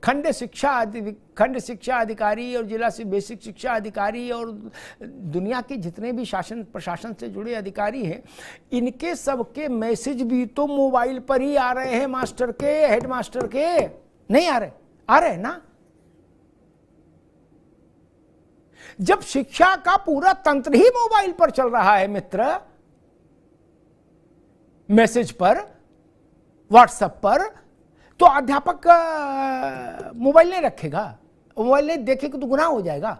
खंड शिक्षा अधिकारी और जिला से बेसिक शिक्षा अधिकारी और दुनिया के जितने भी शासन प्रशासन से जुड़े अधिकारी हैं, इनके सबके मैसेज भी तो मोबाइल पर ही आ रहे हैं। मास्टर के, हेडमास्टर के नहीं आ रहे ना। जब शिक्षा का पूरा तंत्र ही मोबाइल पर चल रहा है मित्र, मैसेज पर, व्हाट्सएप पर, तो अध्यापक मोबाइल नहीं रखेगा, मोबाइल नहीं देखेगा तो गुनाह हो जाएगा।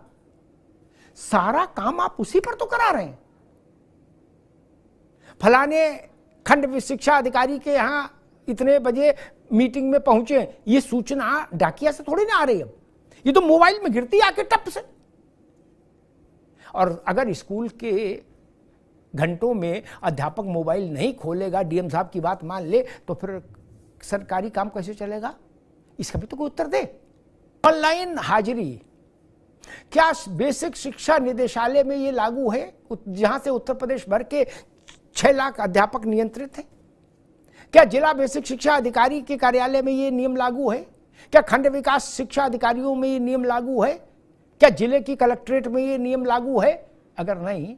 सारा काम आप उसी पर तो करा रहे हैं। फलाने खंड शिक्षा अधिकारी के यहां इतने बजे मीटिंग में पहुंचे, ये सूचना डाकिया से थोड़ी ना आ रही है, ये तो मोबाइल में गिरती है आके टप से। और अगर स्कूल के घंटों में अध्यापक मोबाइल नहीं खोलेगा, डीएम साहब की बात मान ले, तो फिर सरकारी काम कैसे चलेगा? इसका भी तो कोई उत्तर दे। ऑनलाइन हाजिरी क्या बेसिक शिक्षा निदेशालय में ये लागू है, जहां से उत्तर प्रदेश भर के 6 लाख अध्यापक नियंत्रित हैं? क्या जिला बेसिक शिक्षा अधिकारी के कार्यालय में ये नियम लागू है? क्या खंड विकास शिक्षा अधिकारियों में ये नियम लागू है? क्या जिले की कलेक्ट्रेट में ये नियम लागू है? अगर नहीं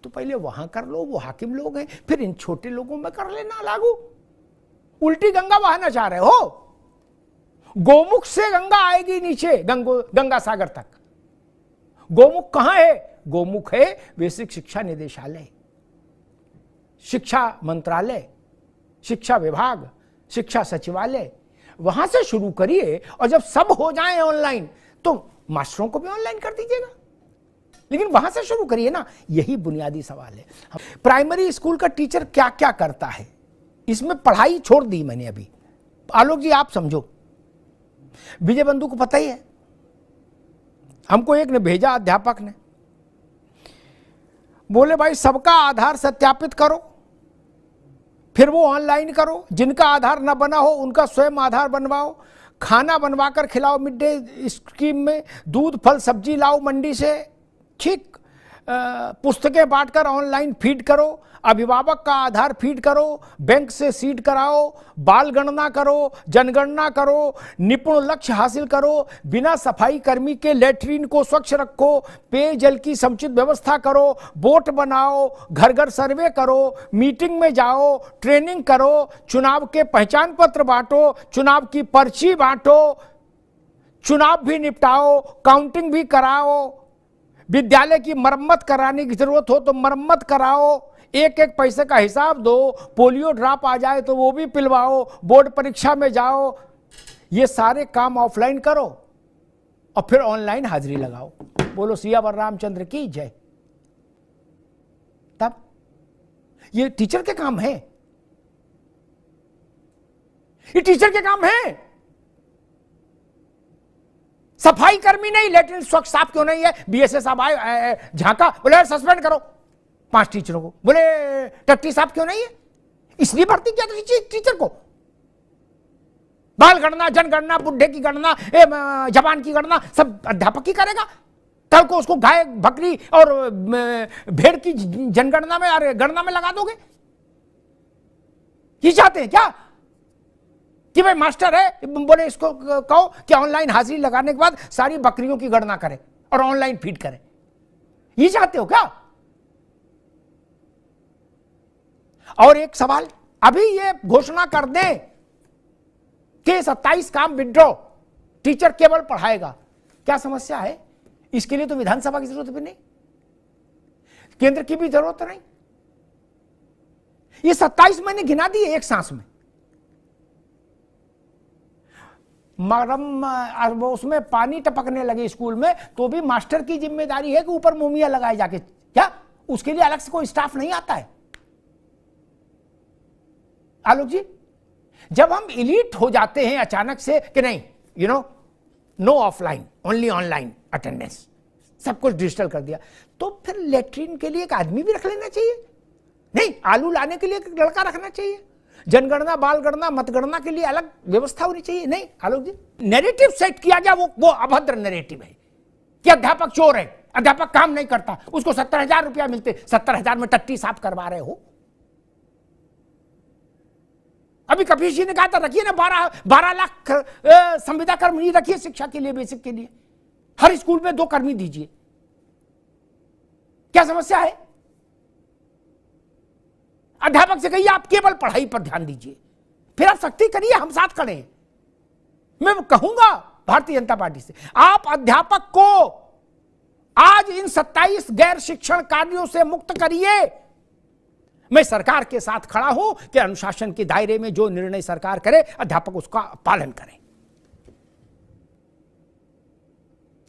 तो पहले वहां कर लो, वो हाकिम लोग हैं, फिर इन छोटे लोगों में कर लेना लागू। उल्टी गंगा बहाना चाह रहे हो। गोमुख से गंगा आएगी नीचे गंगा सागर तक। गोमुख कहां है? गोमुख है बेसिक शिक्षा निदेशालय, शिक्षा मंत्रालय, शिक्षा विभाग, शिक्षा सचिवालय। वहां से शुरू करिए और जब सब हो जाए ऑनलाइन तो मास्टरों को भी ऑनलाइन कर दीजिएगा, लेकिन वहां से शुरू करिए ना। यही बुनियादी सवाल है। प्राइमरी स्कूल का टीचर क्या क्या करता है, इसमें पढ़ाई छोड़ दी मैंने अभी। आलोक जी आप समझो, विजय बंधु को पता ही है, हमको एक ने भेजा अध्यापक ने, बोले भाई सबका आधार सत्यापित करो, फिर वो ऑनलाइन करो, जिनका आधार ना बना हो उनका स्वयं आधार बनवाओ, खाना बनवाकर खिलाओ मिड डे स्कीम में, दूध फल सब्जी लाओ मंडी से, ठीक, पुस्तकें बांटकर ऑनलाइन फीड करो, अभिभावक का आधार फीड करो, बैंक से सीड कराओ, बाल गणना करो, जनगणना करो, निपुण लक्ष्य हासिल करो, बिना सफाई कर्मी के लेटरिन को स्वच्छ रखो, पेयजल की समुचित व्यवस्था करो, बोट बनाओ, घर घर सर्वे करो, मीटिंग में जाओ, ट्रेनिंग करो, चुनाव के पहचान पत्र बांटो, चुनाव की पर्ची बांटो, चुनाव भी निपटाओ, काउंटिंग भी कराओ, विद्यालय की मरम्मत कराने की जरूरत हो तो मरम्मत कराओ, एक एक पैसे का हिसाब दो, पोलियो ड्रॉप आ जाए तो वो भी पिलवाओ, बोर्ड परीक्षा में जाओ। ये सारे काम ऑफलाइन करो और फिर ऑनलाइन हाजिरी लगाओ। बोलो सियावर रामचंद्र की जय। तब ये टीचर के काम है, ये टीचर के काम है। सफाई कर्मी नहीं, लेटरिन स्वच्छ साफ क्यों नहीं है? बीएसएस साहब आए झांका, बोले सस्पेंड करो 5 टीचरों को। बोले टट्टी साहब क्यों नहीं है? इसलिए भर्ती किया था टीचर को। बाल गणना, जनगणना, बुढ़े की गणना, जवान की गणना सब अध्यापक ही करेगा। कल को उसको गाय, बकरी और भेड़ की जनगणना में और गणना में लगा दोगे? ये चाहते हैं क्या कि भाई मास्टर है, बोले इसको कहो कि ऑनलाइन हाजिरी लगाने के बाद सारी बकरियों की गणना करे और ऑनलाइन फीड करे? ये चाहते हो क्या? और एक सवाल, अभी ये घोषणा कर दें कि 27 काम विड्रॉ, टीचर केवल पढ़ाएगा, क्या समस्या है? इसके लिए तो विधानसभा की जरूरत भी नहीं, केंद्र की भी जरूरत नहीं। ये 27 मैंने गिना दिए एक सांस में। उसमें पानी टपकने लगे स्कूल में तो भी मास्टर की जिम्मेदारी है कि ऊपर मोमिया लगाए जाके, क्या उसके लिए अलग से कोई स्टाफ नहीं आता है? आलोक जी, जब हम इलीट हो जाते हैं अचानक से कि नहीं, no offline, only online attendance, सब कुछ डिजिटल कर दिया, तो फिर लेटरिन के लिए एक आदमी भी रख लेना चाहिए। नहीं, आलू लाने के लिए एक लड़का रखना चाहिए, जनगणना, बाल गणना, मतगणना के लिए अलग व्यवस्था होनी चाहिए। नहीं आलोक जी, नैरेटिव सेट किया गया, वो अभद्र नैरेटिव है कि अध्यापक चोर है, अध्यापक काम नहीं करता, उसको 70,000 रुपया मिलते, 70,000 में टट्टी साफ करवा रहे हो। अभी कपीश जी ने कहा था रखिए ना 12 लाख संविदा कर्मी रखिए शिक्षा के लिए, बेसिक के लिए, हर स्कूल में 2 कर्मी दीजिए। क्या समस्या है? अध्यापक से कहिए आप केवल पढ़ाई पर ध्यान दीजिए, फिर आप सख्ती करिए, हम साथ खड़े हैं। मैं कहूंगा भारतीय जनता पार्टी से, आप अध्यापक को आज इन 27 गैर शिक्षण कार्यों से मुक्त करिए। मैं सरकार के साथ खड़ा हूं कि अनुशासन के दायरे में जो निर्णय सरकार करे अध्यापक उसका पालन करें,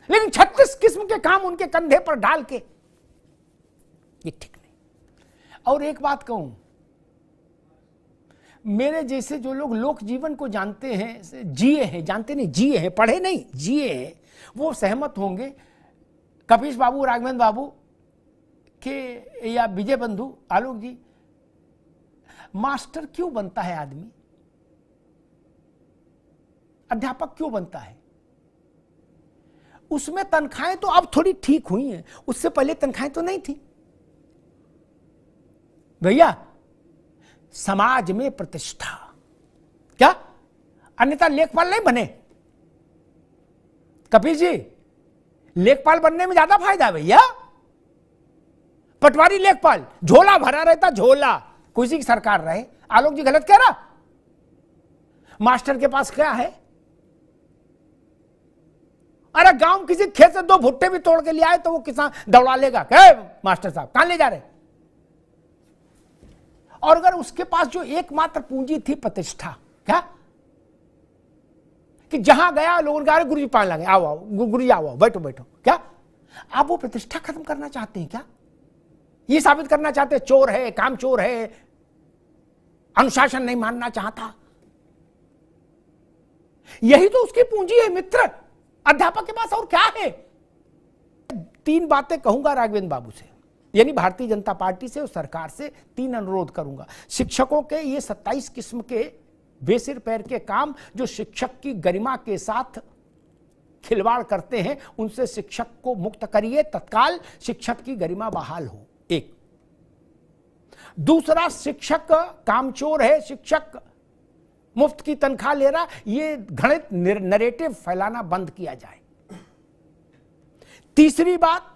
लेकिन 36 किस्म के काम उनके कंधे पर डाल के ये ठीक नहीं। और एक बात कहूं, मेरे जैसे जो लोग लोक जीवन को जानते हैं, जिए हैं, जानते नहीं जिए हैं, पढ़े नहीं जिए हैं, वो सहमत होंगे कपीश बाबू, राघवेंद्र बाबू के या विजय बंधु, आलोक जी, मास्टर क्यों बनता है आदमी? अध्यापक क्यों बनता है? उसमें तनख्वाहें तो अब थोड़ी ठीक हुई हैं, उससे पहले तनख्वाहें तो नहीं थी भैया। समाज में प्रतिष्ठा, क्या अन्यथा लेखपाल नहीं बने? कपिल जी, लेखपाल बनने में ज्यादा फायदा है भैया। पटवारी लेखपाल, झोला भरा रहता, झोला, किसी की सरकार रहे। आलोक जी गलत कह रहा? मास्टर के पास क्या है? अरे गांव किसी खेत से 2 भुट्टे भी तोड़ के ले आए तो वो किसान दौड़ा लेगा, क्या मास्टर साहब कहां ले जा रहे? और अगर उसके पास जो एकमात्र पूंजी थी प्रतिष्ठा, क्या कि जहां गया लोगों ने कहा गुरुजी पान लगे, आओ आओ गुरुजी, आओ बैठो बैठो, क्या आप वो प्रतिष्ठा खत्म करना चाहते हैं? क्या ये साबित करना चाहते हैं चोर है, काम चोर है, अनुशासन नहीं मानना चाहता? यही तो उसकी पूंजी है मित्र, अध्यापक के पास और क्या है? 3 बातें कहूंगा राघवेंद्र बाबू से, यानी भारतीय जनता पार्टी से और सरकार से 3 अनुरोध करूंगा। शिक्षकों के ये 27 किस्म के बेसिर पैर के काम जो शिक्षक की गरिमा के साथ खिलवाड़ करते हैं, उनसे शिक्षक को मुक्त करिए, तत्काल शिक्षक की गरिमा बहाल हो। एक। दूसरा, शिक्षक कामचोर है, शिक्षक मुफ्त की तनख्वाह ले रहा, ये घृणित नैरेटिव फैलाना बंद किया जाए। तीसरी बात,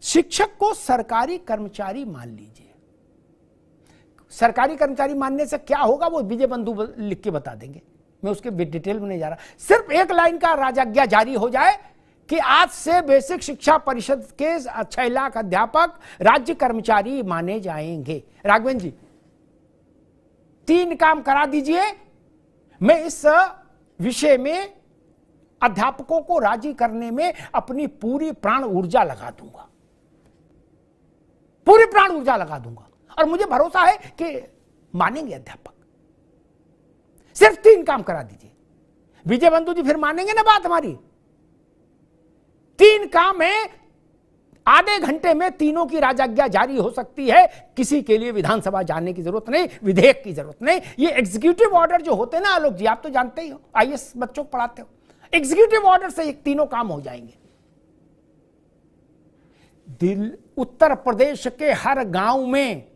शिक्षक को सरकारी कर्मचारी मान लीजिए। सरकारी कर्मचारी मानने से क्या होगा वो विजय बंधु लिख के बता देंगे, मैं उसके डिटेल में नहीं जा रहा। सिर्फ एक लाइन का राजाज्ञा जारी हो जाए कि आज से बेसिक शिक्षा परिषद के 6 लाख अध्यापक राज्य कर्मचारी माने जाएंगे। राघवेंद्र जी 3 काम करा दीजिए, मैं इस विषय में अध्यापकों को राजी करने में अपनी पूरी प्राण ऊर्जा लगा दूंगा, पूरी प्राण ऊर्जा लगा दूंगा, और मुझे भरोसा है कि मानेंगे अध्यापक। सिर्फ 3 काम करा दीजिए विजय बंधु जी, फिर मानेंगे ना बात हमारी। 3 काम है, आधे घंटे में तीनों की राजाज्ञा जारी हो सकती है। किसी के लिए विधानसभा जाने की जरूरत नहीं, विधेयक की जरूरत नहीं। ये एग्जीक्यूटिव ऑर्डर जो होते हैं ना आलोक जी, आप तो जानते ही हो, आईएएस बच्चों को पढ़ाते हो, एग्जीक्यूटिव ऑर्डर से ये तीनों काम हो जाएंगे। उत्तर प्रदेश के हर गांव में,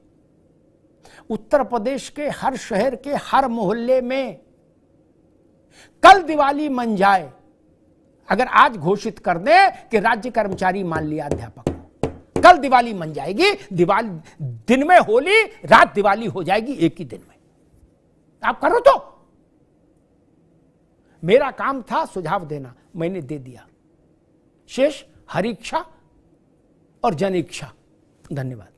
उत्तर प्रदेश के हर शहर के हर मोहल्ले में कल दिवाली मन जाए अगर आज घोषित कर दे कि राज्य कर्मचारी मान लिया अध्यापक को, कल दिवाली मन जाएगी। दिवाली दिन में होली, रात दिवाली हो जाएगी एक ही दिन में। आप करो तो। मेरा काम था सुझाव देना, मैंने दे दिया। शेष हरि इच्छा और जन इच्छा। धन्यवाद।